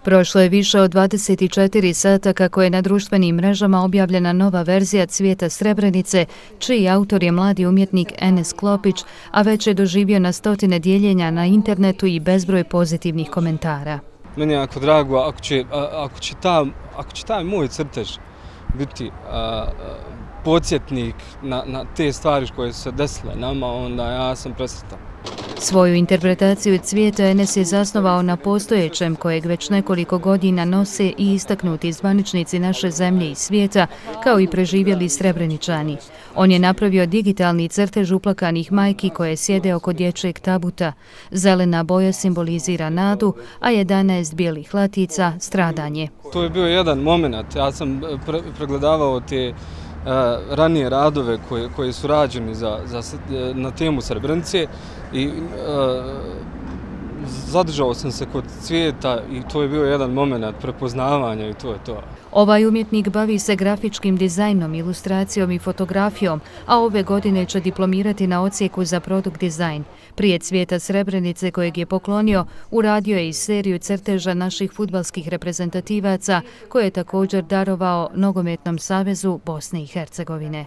Prošlo je više od 24 sata kako je na društvenim mrežama objavljena nova verzija Cvijeta Srebrenice, čiji autor je mladi umjetnik Enes Klopić, a već je doživio na stotine dijeljenja na internetu i bezbroj pozitivnih komentara. Meni je jako drago ako će taj moj crtež biti podsjetnik na te stvari koje su se desile nama, onda ja sam presretan. Svoju interpretaciju Cvijeta Enes je zasnovao na postojećem, kojeg već nekoliko godina nose i istaknuti zvaničnici naše zemlje i svijeta, kao i preživjeli Srebreničani. On je napravio digitalni crtež uplakanih majki koje sjede oko dječjeg tabuta. Zelena boja simbolizira nadu, a 11 bijelih latica stradanje. To je bio jedan moment. Ja sam pregledavao te ranije radove koji su rađeni na temu Srebrenice i zadržao sam se kod Cvijeta i to je bio jedan moment prepoznavanja i to je to. Ovaj umjetnik bavi se grafičkim dizajnom, ilustracijom i fotografijom, a ove godine će diplomirati na odsjeku za produkt dizajn. Prije Cvijeta Srebrenice, kojeg je poklonio, uradio je i seriju crteža naših fudbalskih reprezentativaca, koje je također darovao Nogometnom savezu Bosne i Hercegovine.